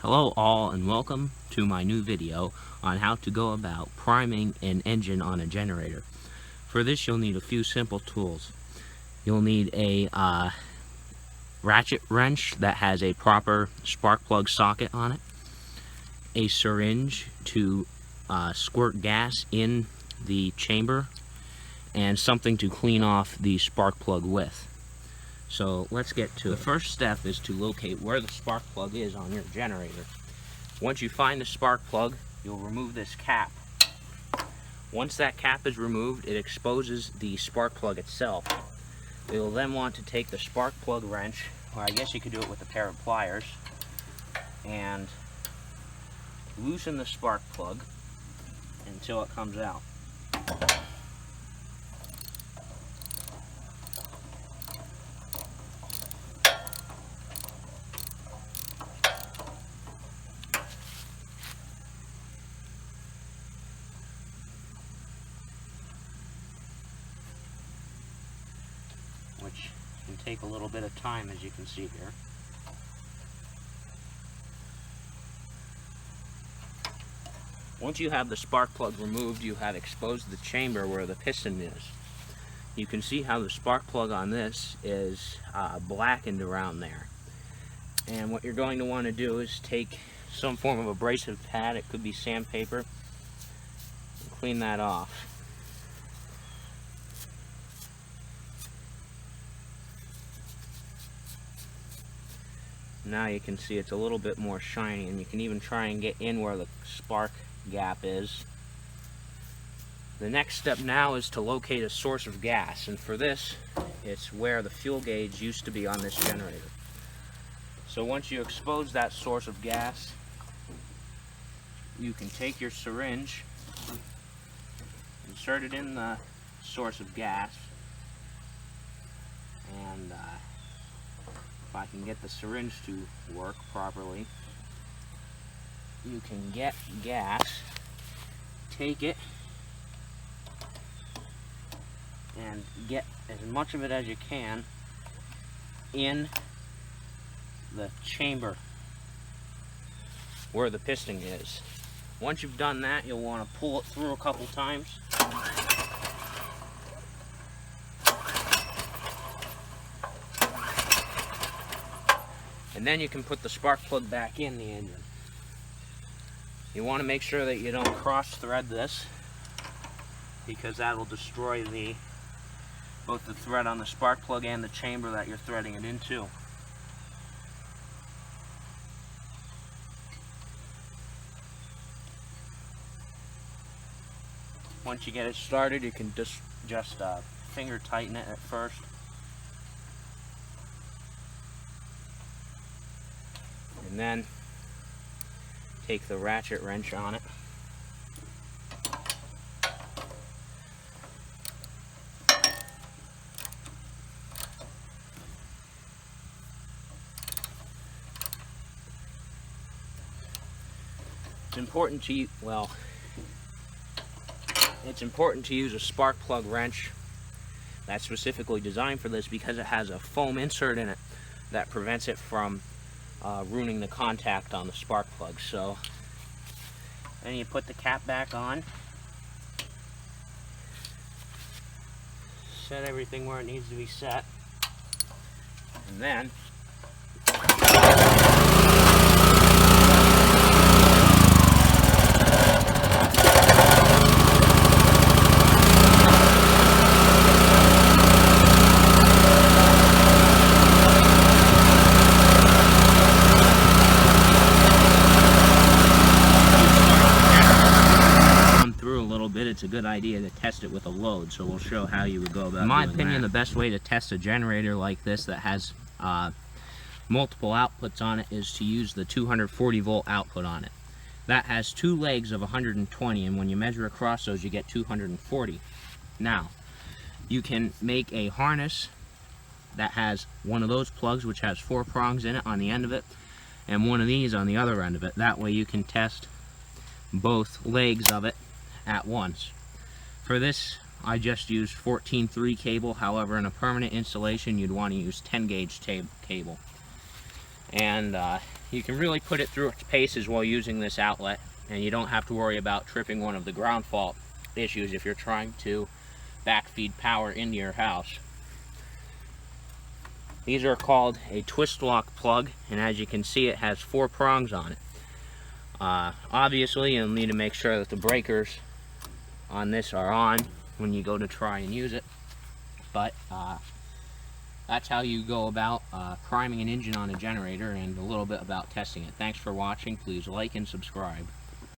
Hello all, and welcome to my new video on how to go about priming an engine on a generator. For this you'll need a few simple tools. You'll need a ratchet wrench that has a proper spark plug socket on it, a syringe to squirt gas in the chamber, and something to clean off the spark plug with. So let's get to it. The first step is to locate where the spark plug is on your generator. Once you find the spark plug, you'll remove this cap. Once that cap is removed, it exposes the spark plug itself. You'll then want to take the spark plug wrench, or I guess you could do it with a pair of pliers, and loosen the spark plug until it comes out. Which can take a little bit of time, as you can see here. Once you have the spark plug removed, you have exposed the chamber where the piston is. You can see how the spark plug on this is blackened around there. And what you're going to want to do is take some form of abrasive pad, it could be sandpaper, and clean that off. Now you can see it's a little bit more shiny, and you can even try and get in where the spark gap is. The next step now is to locate a source of gas, and for this it's where the fuel gauge used to be on this generator. So once you expose that source of gas, you can take your syringe, insert it in the source of gas, and if I can get the syringe to work properly, you can get gas, take it, and get as much of it as you can in the chamber where the piston is. Once you've done that, you'll want to pull it through a couple times. And then you can put the spark plug back in the engine. You want to make sure that you don't cross thread this, because that will destroy both the thread on the spark plug and the chamber that you're threading it into. Once you get it started, you can just finger tighten it at first. And then take the ratchet wrench on it. It's important to use a spark plug wrench that's specifically designed for this, because it has a foam insert in it that prevents it from ruining the contact on the spark plug. So then you put the cap back on, set everything where it needs to be set, and then it's a good idea to test it with a load, so we'll show how you would go about doing that. In my opinion, the best way to test a generator like this that has multiple outputs on it is to use the 240 volt output on it. That has two legs of 120, and when you measure across those you get 240. Now, you can make a harness that has one of those plugs which has 4 prongs in it on the end of it, and one of these on the other end of it. That way you can test both legs of it at once. For this I just used 14-3 cable. However, in a permanent installation you'd want to use 10 gauge cable. And you can really put it through its paces while using this outlet, and you don't have to worry about tripping one of the ground fault issues if you're trying to backfeed power into your house. These are called a twist lock plug, and as you can see, it has 4 prongs on it. Obviously, you'll need to make sure that the breakers on this are on when you go to try and use it, but that's how you go about priming an engine on a generator, and a little bit about testing it. Thanks for watching. Please like and subscribe.